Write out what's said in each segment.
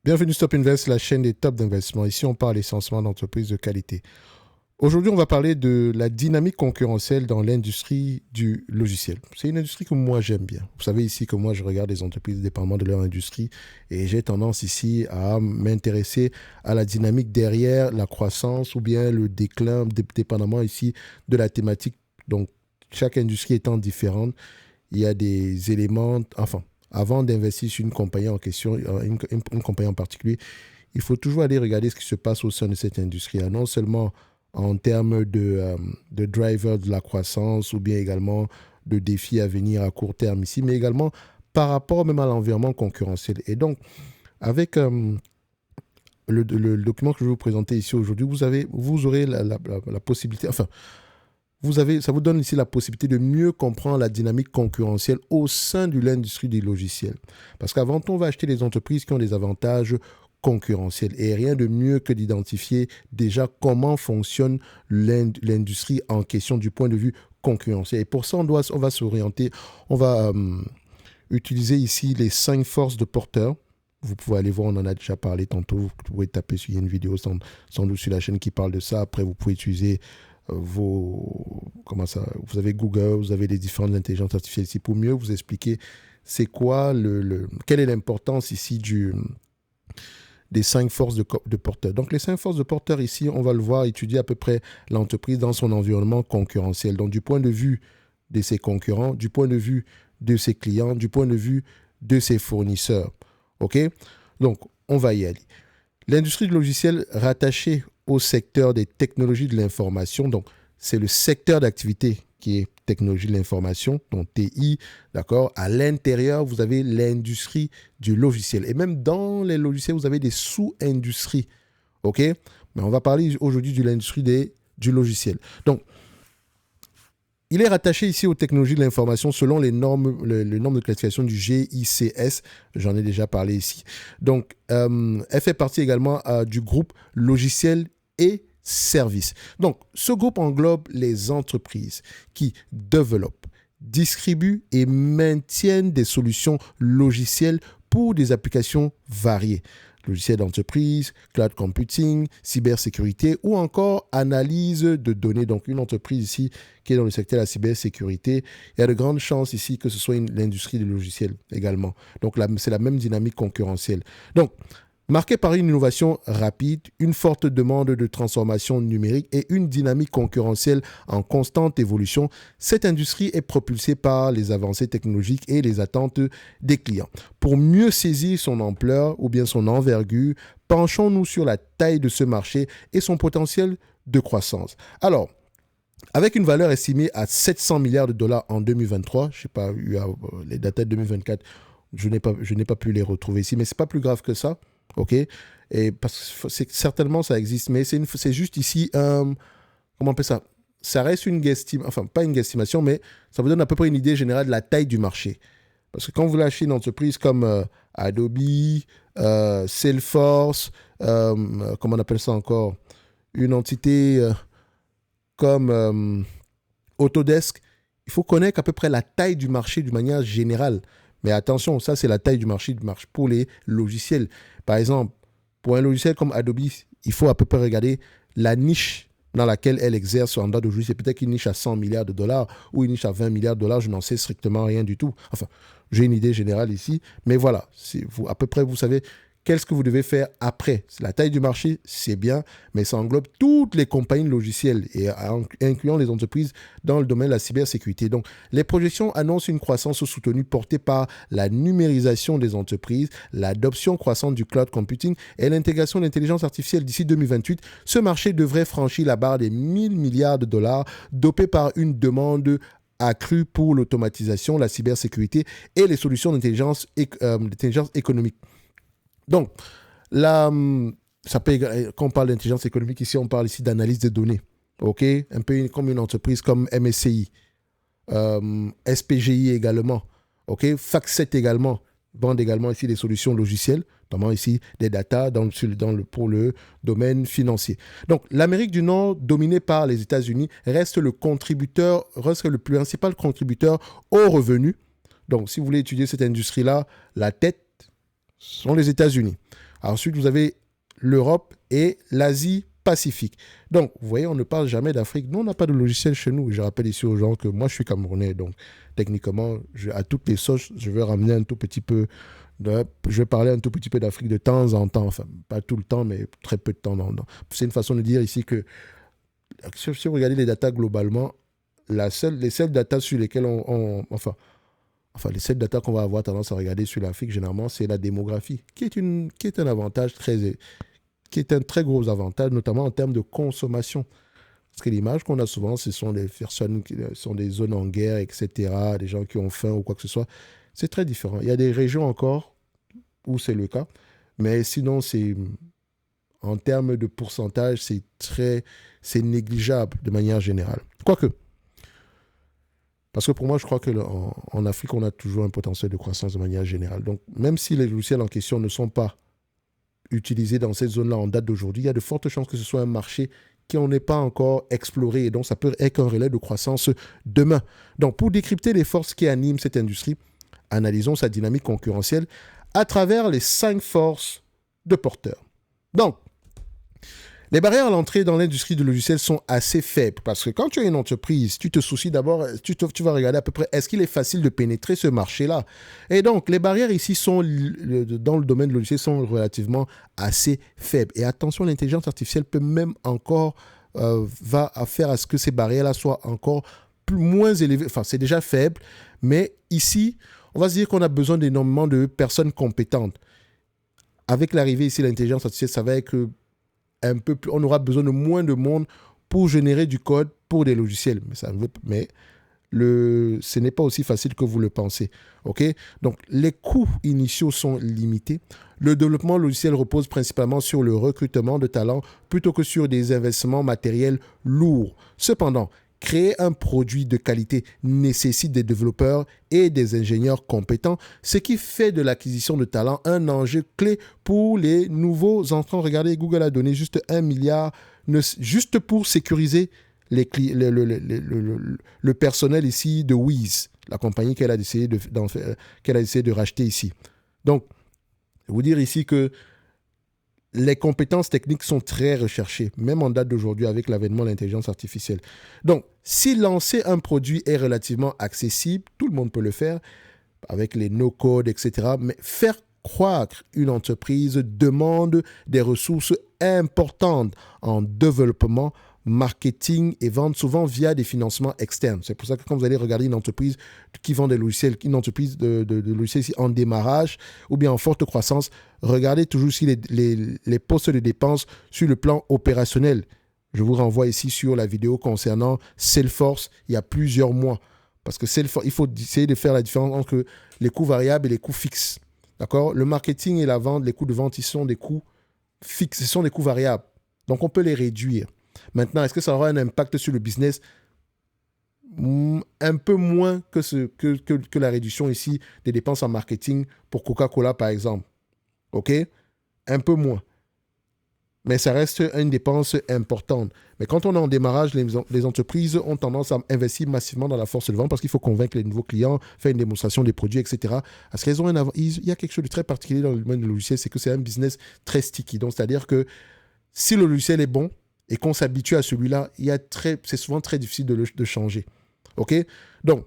Bienvenue Stop Invest, la chaîne des tops d'investissement. Ici, on parle essentiellement d'entreprises de qualité. Aujourd'hui, on va parler de la dynamique concurrentielle dans l'industrie du logiciel. C'est une industrie que moi, j'aime bien. Vous savez ici que moi, je regarde les entreprises dépendamment de leur industrie et j'ai tendance ici à m'intéresser à la dynamique derrière la croissance ou bien le déclin, dépendamment ici de la thématique. Donc, chaque industrie étant différente, il y a des éléments, enfin, avant d'investir sur une compagnie en question, une compagnie en particulier, il faut toujours aller regarder ce qui se passe au sein de cette industrie. Non seulement en termes de driver de la croissance ou bien également de défis à venir à court terme ici, mais également par rapport même à l'environnement concurrentiel. Et donc, avec le document que je vais vous présenter ici aujourd'hui, vous aurez la possibilité, enfin, ça vous donne ici la possibilité de mieux comprendre la dynamique concurrentielle au sein de l'industrie des logiciels. Parce qu'avant tout, on va acheter des entreprises qui ont des avantages concurrentiels. Et rien de mieux que d'identifier déjà comment fonctionne l'industrie en question du point de vue concurrentiel. Et pour ça, on va s'orienter, on va utiliser ici les 5 forces de porteur. Vous pouvez aller voir, on en a déjà parlé tantôt. Vous pouvez taper sur une vidéo sans doute sur la chaîne qui parle de ça. Après, vous pouvez utiliser vous avez Google, vous avez les différentes intelligences artificielles ici pour mieux vous expliquer c'est quoi quelle est l'importance ici des 5 forces de porteur. Donc les 5 forces de porteur ici, on va le voir, étudier à peu près l'entreprise dans son environnement concurrentiel. Donc du point de vue de ses concurrents, du point de vue de ses clients, du point de vue de ses fournisseurs. OK? Donc on va y aller. L'industrie du logiciel rattachée au secteur des technologies de l'information, donc c'est le secteur d'activité qui est technologie de l'information, donc TI, d'accord. À l'intérieur, vous avez l'industrie du logiciel. Et même dans les logiciels, vous avez des sous-industries, ok. Mais on va parler aujourd'hui de l'industrie du logiciel. Donc, il est rattaché ici aux technologies de l'information selon les normes de classification du GICS. J'en ai déjà parlé ici. Donc, elle fait partie également du groupe logiciel et services. Donc, ce groupe englobe les entreprises qui développent, distribuent et maintiennent des solutions logicielles pour des applications variées. Logiciels d'entreprise, cloud computing, cybersécurité ou encore analyse de données. Donc, une entreprise ici qui est dans le secteur de la cybersécurité, il y a de grandes chances ici que ce soit l'industrie des logiciels également. Donc, c'est la même dynamique concurrentielle. Donc, marquée par une innovation rapide, une forte demande de transformation numérique et une dynamique concurrentielle en constante évolution, cette industrie est propulsée par les avancées technologiques et les attentes des clients. Pour mieux saisir son ampleur ou bien son envergure, penchons-nous sur la taille de ce marché et son potentiel de croissance. Alors, avec une valeur estimée à 700 milliards de dollars en 2023, je n'ai pas eu les datas de 2024, je n'ai pas pu les retrouver ici, mais ce n'est pas plus grave que ça. OK, et parce que certainement ça existe, mais c'est juste ici, comment on appelle ça? Ça reste une guesstimation, enfin pas une guesstimation, mais ça vous donne à peu près une idée générale de la taille du marché. Parce que quand vous lâchez une entreprise comme Adobe, Salesforce, comment on appelle ça encore? Une entité comme Autodesk, il faut connaître à peu près la taille du marché d'une manière générale. Mais attention, ça, c'est la taille du marché pour les logiciels. Par exemple, pour un logiciel comme Adobe, il faut à peu près regarder la niche dans laquelle elle exerce en date d'aujourd'hui. C'est peut-être une niche à 100 milliards de dollars ou une niche à 20 milliards de dollars. Je n'en sais strictement rien du tout. Enfin, j'ai une idée générale ici. Mais voilà, à peu près, vous savez qu'est-ce que vous devez faire après. La taille du marché, c'est bien, mais ça englobe toutes les compagnies logicielles, et incluant les entreprises dans le domaine de la cybersécurité. Donc, les projections annoncent une croissance soutenue portée par la numérisation des entreprises, l'adoption croissante du cloud computing et l'intégration de l'intelligence artificielle d'ici 2028. Ce marché devrait franchir la barre des 1000 milliards de dollars, dopé par une demande accrue pour l'automatisation, la cybersécurité et les solutions d'intelligence économique. Donc, quand on parle d'intelligence économique, ici, on parle ici d'analyse de données. OK? Un peu comme une entreprise comme MSCI, SPGI également. OK? FactSet également. Vendent également ici des solutions logicielles, notamment ici des data pour le domaine financier. Donc, l'Amérique du Nord, dominée par les États-Unis, reste le principal contributeur aux revenus. Donc, si vous voulez étudier cette industrie-là, la tête sont les États-Unis. Ensuite, vous avez l'Europe et l'Asie-Pacifique. Donc, vous voyez, on ne parle jamais d'Afrique. Nous, on n'a pas de logiciel chez nous. Je rappelle ici aux gens que moi, je suis Camerounais. Donc, techniquement, à toutes les sauces, je vais ramener un tout petit peu je vais parler un tout petit peu d'Afrique de temps en temps. Enfin, pas tout le temps, mais très peu de temps. C'est une façon de dire ici que si vous regardez les datas globalement, les seules datas sur lesquelles les seules datas qu'on va avoir tendance à regarder sur l'Afrique, généralement, c'est la démographie, qui est un avantage qui est un très gros avantage, notamment en termes de consommation. Parce que l'image qu'on a souvent, ce sont des personnes qui sont des zones en guerre, etc., des gens qui ont faim ou quoi que ce soit. C'est très différent. Il y a des régions encore où c'est le cas, mais sinon, en termes de pourcentage, c'est négligeable de manière générale. Quoique, parce que pour moi, je crois qu'en Afrique, on a toujours un potentiel de croissance de manière générale. Donc, même si les logiciels en question ne sont pas utilisés dans cette zone-là en date d'aujourd'hui, il y a de fortes chances que ce soit un marché qu'on n'ait pas encore exploré. Et donc, ça peut être un relais de croissance demain. Donc, pour décrypter les forces qui animent cette industrie, analysons sa dynamique concurrentielle à travers les 5 forces de porteurs. Donc, les barrières à l'entrée dans l'industrie du logiciel sont assez faibles parce que quand tu as une entreprise, tu te soucies d'abord, tu vas regarder à peu près est-ce qu'il est facile de pénétrer ce marché-là. Et donc, les barrières ici dans le domaine du logiciel sont relativement assez faibles. Et attention, l'intelligence artificielle peut même encore va faire à ce que ces barrières-là soient encore moins élevées. Enfin, c'est déjà faible, mais ici, on va se dire qu'on a besoin d'énormément de personnes compétentes. Avec l'arrivée ici de l'intelligence artificielle, ça va être un peu plus, on aura besoin de moins de monde pour générer du code pour des logiciels. Mais ce n'est pas aussi facile que vous le pensez. Okay? Donc, les coûts initiaux sont limités. Le développement logiciel repose principalement sur le recrutement de talents plutôt que sur des investissements matériels lourds. Cependant, créer un produit de qualité nécessite des développeurs et des ingénieurs compétents, ce qui fait de l'acquisition de talents un enjeu clé pour les nouveaux entrants. Regardez, Google a donné juste 1 milliard juste pour sécuriser le personnel ici de Wiz, la compagnie qu'elle a décidé de racheter ici. Donc, je vais vous dire ici que les compétences techniques sont très recherchées, même en date d'aujourd'hui avec l'avènement de l'intelligence artificielle. Donc, si lancer un produit est relativement accessible, tout le monde peut le faire, avec les no-code, etc. Mais faire croître une entreprise demande des ressources importantes en développement, marketing et vente, souvent via des financements externes. C'est pour ça que quand vous allez regarder une entreprise qui vend des logiciels, une entreprise de logiciels ici en démarrage ou bien en forte croissance, regardez toujours ici les postes de dépenses sur le plan opérationnel. Je vous renvoie ici sur la vidéo concernant Salesforce il y a plusieurs mois. Parce que Salesforce, il faut essayer de faire la différence entre les coûts variables et les coûts fixes. D'accord? Le marketing et la vente, les coûts de vente, ils sont des coûts fixes, ce sont des coûts variables. Donc, on peut les réduire. Maintenant, est-ce que ça aura un impact sur le business? Un peu moins que la réduction ici des dépenses en marketing pour Coca-Cola, par exemple. OK? Un peu moins. Mais ça reste une dépense importante. Mais quand on est en démarrage, les entreprises ont tendance à investir massivement dans la force de vente parce qu'il faut convaincre les nouveaux clients, faire une démonstration des produits, etc. Parce qu'il y a quelque chose de très particulier dans le domaine du logiciel, c'est que c'est un business très sticky. Donc, c'est-à-dire que si le logiciel est bon, et qu'on s'habitue à celui-là, c'est souvent très difficile de changer. OK? Donc,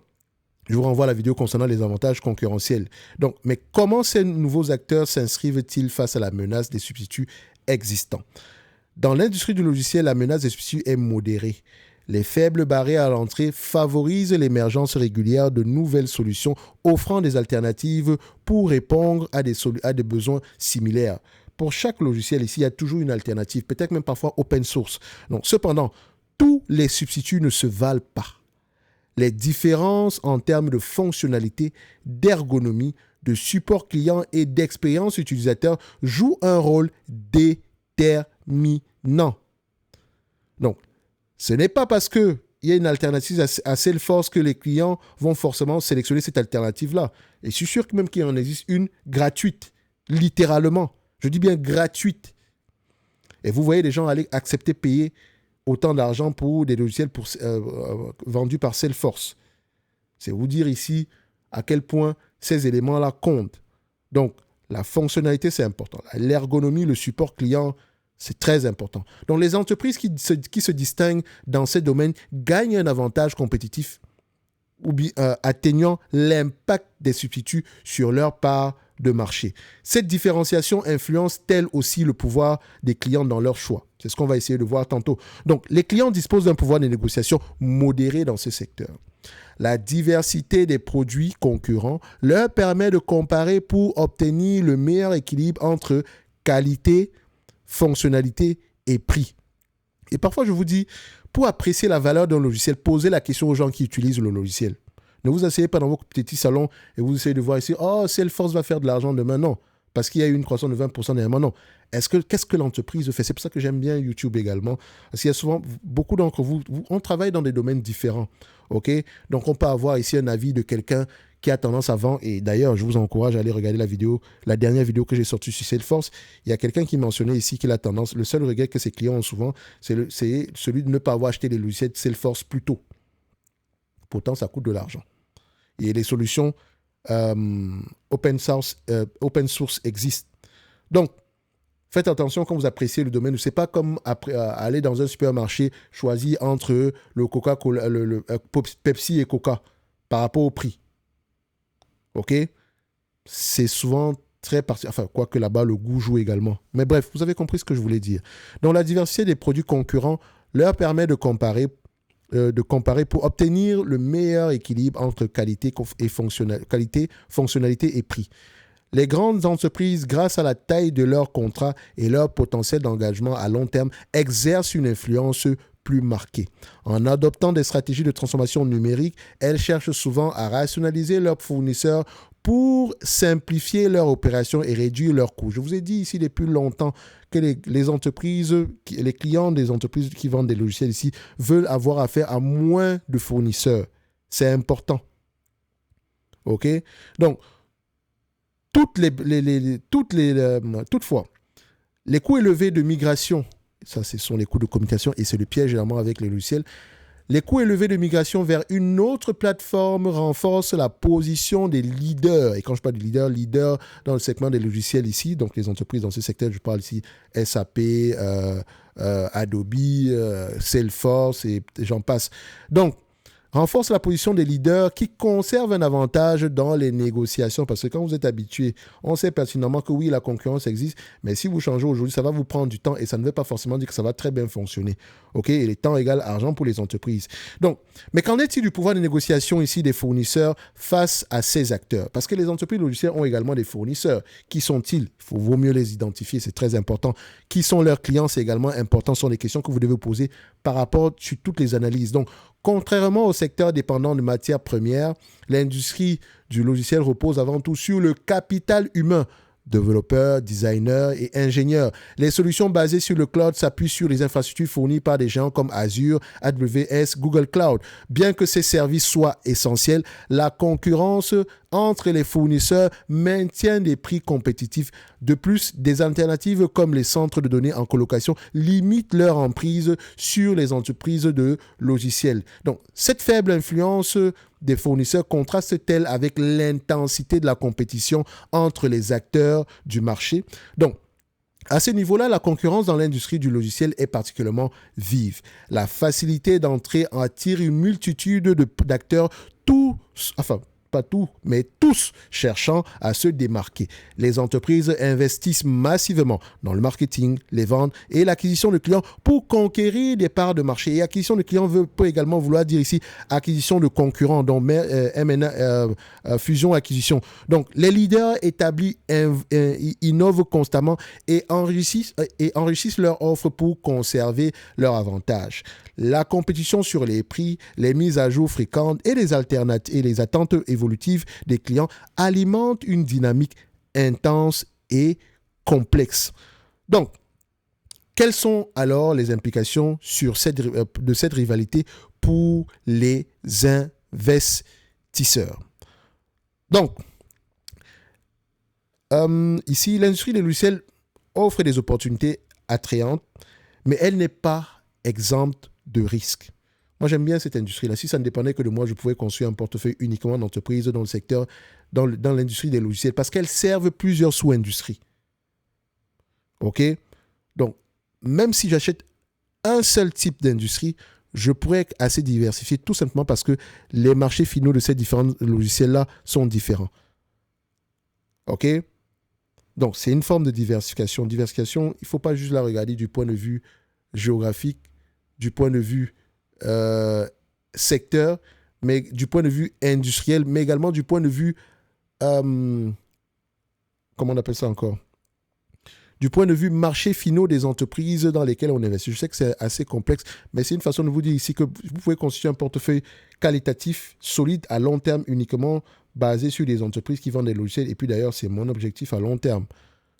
je vous renvoie à la vidéo concernant les avantages concurrentiels. Donc, mais comment ces nouveaux acteurs s'inscrivent-ils face à la menace des substituts existants? Dans l'industrie du logiciel, la menace des substituts est modérée. Les faibles barrières à l'entrée favorisent l'émergence régulière de nouvelles solutions offrant des alternatives pour répondre à des besoins similaires. Pour chaque logiciel ici, il y a toujours une alternative, peut-être même parfois open source. Donc, cependant, tous les substituts ne se valent pas. Les différences en termes de fonctionnalité, d'ergonomie, de support client et d'expérience utilisateur jouent un rôle déterminant. Donc, ce n'est pas parce qu'il y a une alternative à Salesforce que les clients vont forcément sélectionner cette alternative-là. Et je suis sûr que même qu'il en existe une gratuite, littéralement. Je dis bien gratuite. Et vous voyez des gens aller accepter payer autant d'argent pour des logiciels vendus par Salesforce. C'est vous dire ici à quel point ces éléments-là comptent. Donc, La fonctionnalité, c'est important. L'ergonomie, le support client, c'est très important. Donc, les entreprises qui se distinguent dans ces domaines gagnent un avantage compétitif ou bien atteignant l'impact des substituts sur leur part de marché. Cette différenciation influence-t-elle aussi le pouvoir des clients dans leur choix? C'est ce qu'on va essayer de voir tantôt. Donc, les clients disposent d'un pouvoir de négociation modéré dans ce secteur. La diversité des produits concurrents leur permet de comparer pour obtenir le meilleur équilibre entre qualité, fonctionnalité et prix. Et parfois, je vous dis, pour apprécier la valeur d'un logiciel, posez la question aux gens qui utilisent le logiciel. Ne vous asseyez pas dans votre petit salon et vous essayez de voir ici, oh, Salesforce va faire de l'argent demain. Non, parce qu'il y a eu une croissance de 20% dernièrement. Non. Qu'est-ce que l'entreprise fait? C'est pour ça que j'aime bien YouTube également. Parce qu'il y a souvent, beaucoup d'entre vous, on travaille dans des domaines différents. OK? Donc, on peut avoir ici un avis de quelqu'un qui a tendance à vendre. Et d'ailleurs, je vous encourage à aller regarder la dernière vidéo que j'ai sortie sur Salesforce. Il y a quelqu'un qui mentionnait ici qu'il a tendance, le seul regret que ses clients ont souvent, c'est celui de ne pas avoir acheté les logiciels de Salesforce plus tôt. Pourtant, ça coûte de l'argent. Et les solutions open source existent. Donc, faites attention quand vous appréciez le domaine. Ce n'est pas comme aller dans un supermarché, choisir entre le Coca-Cola, le Pepsi et Coca par rapport au prix. OK? C'est souvent très particulier. Enfin, quoique là-bas, le goût joue également. Mais bref, vous avez compris ce que je voulais dire. Donc, la diversité des produits concurrents leur permet de comparer pour obtenir le meilleur équilibre entre qualité, fonctionnalité et prix. Les grandes entreprises, grâce à la taille de leurs contrats et leur potentiel d'engagement à long terme, exercent une influence plus marquée. En adoptant des stratégies de transformation numérique, elles cherchent souvent à rationaliser leurs fournisseurs pour simplifier leur opération et réduire leurs coûts. Je vous ai dit ici depuis longtemps que les entreprises, les clients des entreprises qui vendent des logiciels ici veulent avoir affaire à moins de fournisseurs. C'est important. OK? Donc, toutefois, les coûts élevés de migration, ça ce sont les coûts de communication et c'est le piège généralement avec les logiciels. Les coûts élevés de migration vers une autre plateforme renforcent la position des leaders. Et quand je parle de leaders dans le segment des logiciels ici, donc les entreprises dans ce secteur, je parle ici SAP, Adobe, Salesforce et j'en passe. Donc, renforce la position des leaders qui conservent un avantage dans les négociations. Parce que quand vous êtes habitué, on sait pertinemment que oui, la concurrence existe, mais si vous changez aujourd'hui, ça va vous prendre du temps et ça ne veut pas forcément dire que ça va très bien fonctionner. OK? Et le temps égale argent pour les entreprises. Donc, mais qu'en est-il du pouvoir de négociation ici des fournisseurs face à ces acteurs? Parce que les entreprises logicielles ont également des fournisseurs. Qui sont-ils? Il vaut mieux les identifier, c'est très important. Qui sont leurs clients? C'est également important. Ce sont des questions que vous devez poser par rapport sur toutes les analyses. Donc, contrairement au secteur dépendant de matières premières, l'industrie du logiciel repose avant tout sur le capital humain, développeurs, designers et ingénieurs. Les solutions basées sur le cloud s'appuient sur les infrastructures fournies par des géants comme Azure, AWS, Google Cloud. Bien que ces services soient essentiels, la concurrence entre les fournisseurs maintient des prix compétitifs. De plus, des alternatives comme les centres de données en colocation limitent leur emprise sur les entreprises de logiciels. Donc, cette faible influence des fournisseurs contraste-t-elle avec l'intensité de la compétition entre les acteurs du marché? Donc, à ce niveau-là, la concurrence dans l'industrie du logiciel est particulièrement vive. La facilité d'entrée attire une multitude d'acteurs, pas tous, mais tous cherchant à se démarquer. Les entreprises investissent massivement dans le marketing, les ventes et l'acquisition de clients pour conquérir des parts de marché. Et acquisition de clients peut également vouloir dire ici acquisition de concurrents, donc fusion-acquisition. Donc, les leaders établis innovent constamment et enrichissent leur offre pour conserver leur avantage. La compétition sur les prix, les mises à jour fréquentes et les alternatives et les attentes évolutives des clients alimentent une dynamique intense et complexe. Donc, quelles sont alors les implications de cette rivalité pour les investisseurs? Donc, ici, l'industrie des logiciels offre des opportunités attrayantes, mais elle n'est pas exempte de risques. Moi, j'aime bien cette industrie-là. Si ça ne dépendait que de moi, je pouvais construire un portefeuille uniquement d'entreprises dans le secteur dans l'industrie des logiciels parce qu'elles servent plusieurs sous-industries. OK? Donc, même si j'achète un seul type d'industrie, je pourrais être assez diversifié tout simplement parce que les marchés finaux de ces différents logiciels-là sont différents. OK? Donc, c'est une forme de diversification. Diversification, il ne faut pas juste la regarder du point de vue géographique, du point de vue secteur, mais du point de vue industriel, mais également du point de vue, comment on appelle ça encore? Du point de vue marché finaux des entreprises dans lesquelles on investit. Je sais que c'est assez complexe, mais c'est une façon de vous dire ici que vous pouvez constituer un portefeuille qualitatif, solide, à long terme, uniquement basé sur des entreprises qui vendent des logiciels. Et puis d'ailleurs, c'est mon objectif à long terme.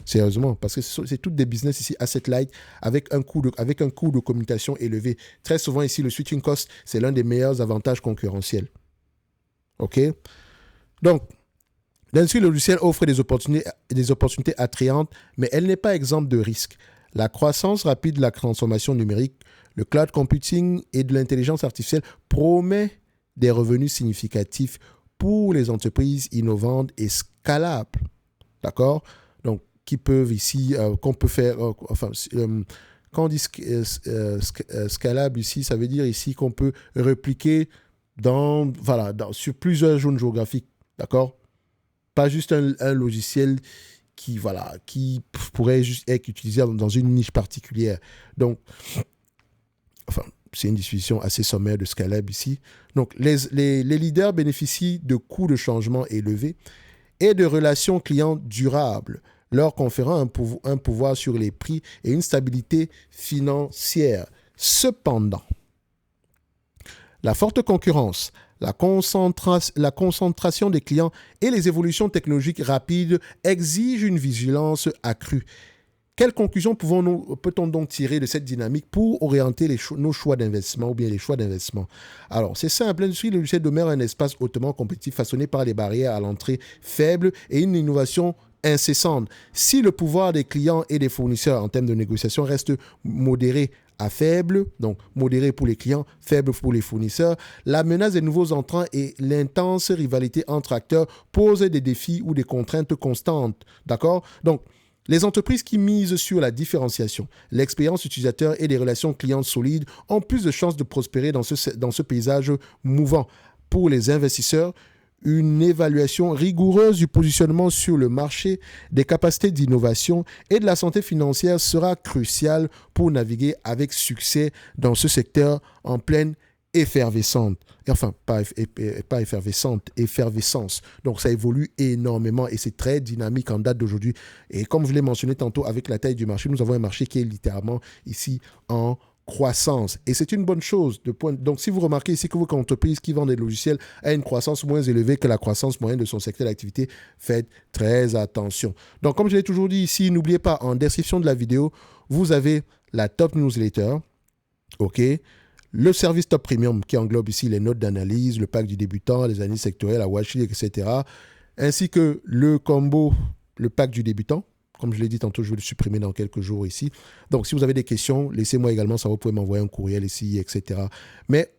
Sérieusement, parce que c'est toutes des business ici, asset light, avec un coût de communication élevé. Très souvent ici, le switching cost, c'est l'un des meilleurs avantages concurrentiels. OK? Donc, l'industrie logicielle offre des opportunités attrayantes, mais elle n'est pas exempte de risques. La croissance rapide de la transformation numérique, le cloud computing et de l'intelligence artificielle promet des revenus significatifs pour les entreprises innovantes et scalables. D'accord? Donc, qui peuvent ici, qu'on peut faire, quand on dit scalable ici, ça veut dire ici qu'on peut répliquer sur plusieurs zones géographiques. D'accord? Pas juste un logiciel qui pourrait juste être utilisé dans une niche particulière. Donc, c'est une discussion assez sommaire de scalable ici. Donc, les leaders bénéficient de coûts de changement élevés et de relations clients durables, leur conférant un pouvoir sur les prix et une stabilité financière. Cependant, la forte concurrence, la concentration des clients et les évolutions technologiques rapides exigent une vigilance accrue. Quelles conclusions peut-on donc tirer de cette dynamique pour orienter nos choix d'investissement ou bien les choix d'investissement? Alors, c'est simple, l'industrie logicielle demeure un espace hautement compétitif façonné par des barrières à l'entrée faibles et une innovation incessante. Si le pouvoir des clients et des fournisseurs en termes de négociation reste modéré à faible, donc modéré pour les clients, faible pour les fournisseurs, la menace des nouveaux entrants et l'intense rivalité entre acteurs posent des défis ou des contraintes constantes. D'accord? Donc, les entreprises qui misent sur la différenciation, l'expérience utilisateur et des relations clients solides ont plus de chances de prospérer dans ce paysage mouvant. Pour les investisseurs, une évaluation rigoureuse du positionnement sur le marché, des capacités d'innovation et de la santé financière sera cruciale pour naviguer avec succès dans ce secteur en pleine effervescence. Enfin, pas effervescente, effervescence. Donc, ça évolue énormément et c'est très dynamique en date d'aujourd'hui. Et comme je l'ai mentionné tantôt, avec la taille du marché, nous avons un marché qui est littéralement ici en croissance. Et c'est une bonne chose. Donc, si vous remarquez ici que votre entreprise qui vend des logiciels a une croissance moins élevée que la croissance moyenne de son secteur d'activité, faites très attention. Donc, comme je l'ai toujours dit ici, n'oubliez pas, en description de la vidéo, vous avez la top newsletter. OK? Le service Top Premium qui englobe ici les notes d'analyse, le pack du débutant, les analyses sectorielles, la watchlist, etc. Ainsi que le combo, le pack du débutant. Comme je l'ai dit tantôt, je vais le supprimer dans quelques jours ici. Donc, si vous avez des questions, laissez-moi également savoir. Vous pouvez m'envoyer un courriel ici, etc. Mais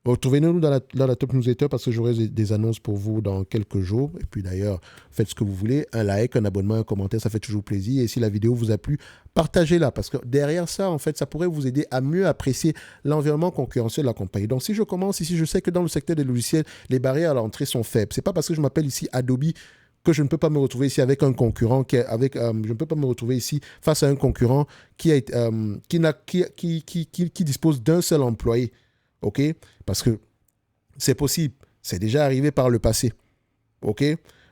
retrouvez-nous dans la Top Newsletter parce que j'aurai des annonces pour vous dans quelques jours. Et puis d'ailleurs, faites ce que vous voulez. Un like, un abonnement, un commentaire, ça fait toujours plaisir. Et si la vidéo vous a plu, partagez-la parce que derrière ça, en fait, ça pourrait vous aider à mieux apprécier l'environnement concurrentiel de la compagnie. Donc, si je commence ici, je sais que dans le secteur des logiciels, les barrières à l'entrée sont faibles. C'est pas parce que je m'appelle ici Adobe que je ne peux pas me retrouver ici avec un concurrent je ne peux pas me retrouver ici face à un concurrent qui dispose d'un seul employé. OK? Parce que c'est possible. C'est déjà arrivé par le passé. OK?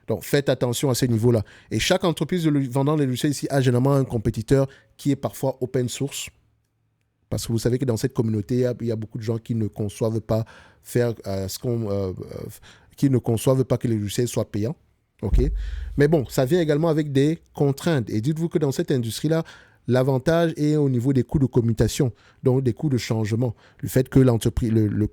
Donc, faites attention à ce niveau-là. Et chaque entreprise vendant les logiciels ici a généralement un compétiteur qui est parfois open source. Parce que vous savez que dans cette communauté, il y a beaucoup de gens qui ne conçoivent pas qui ne conçoivent pas que les logiciels soient payants. OK? Mais bon, ça vient également avec des contraintes. Et dites-vous que dans cette industrie-là, l'avantage est au niveau des coûts de commutation, donc des coûts de changement. Le fait que l'entreprise, le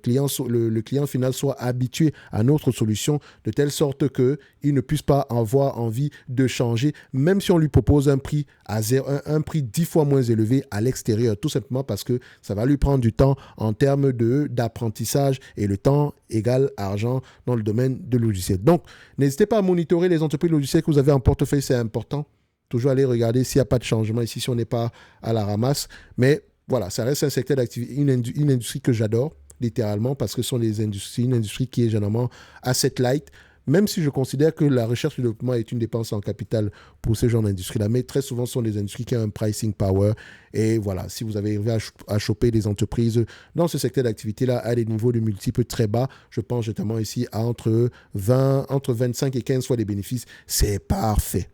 client final soit habitué à notre solution de telle sorte qu'il ne puisse pas avoir envie de changer, même si on lui propose un prix à un prix 10 fois moins élevé à l'extérieur, tout simplement parce que ça va lui prendre du temps en termes d'apprentissage et le temps égale argent dans le domaine de logiciel. Donc, n'hésitez pas à monitorer les entreprises logicielles que vous avez en portefeuille, c'est important. Toujours aller regarder s'il n'y a pas de changement ici, si on n'est pas à la ramasse. Mais voilà, ça reste un secteur d'activité, une industrie que j'adore, littéralement, parce que ce sont une industrie qui est généralement asset light, même si je considère que la recherche et le développement est une dépense en capital pour ce genre d'industrie-là. Mais très souvent, ce sont des industries qui ont un pricing power. Et voilà, si vous avez arrivé à choper des entreprises dans ce secteur d'activité-là à des niveaux de multiples très bas, je pense notamment ici à entre 25 et 15 fois les bénéfices, c'est parfait.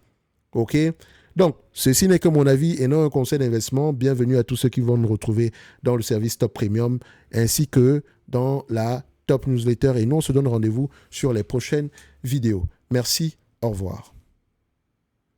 OK? Donc, ceci n'est que mon avis et non un conseil d'investissement. Bienvenue à tous ceux qui vont nous retrouver dans le service Top Premium ainsi que dans la Top Newsletter. Et nous, on se donne rendez-vous sur les prochaines vidéos. Merci, au revoir.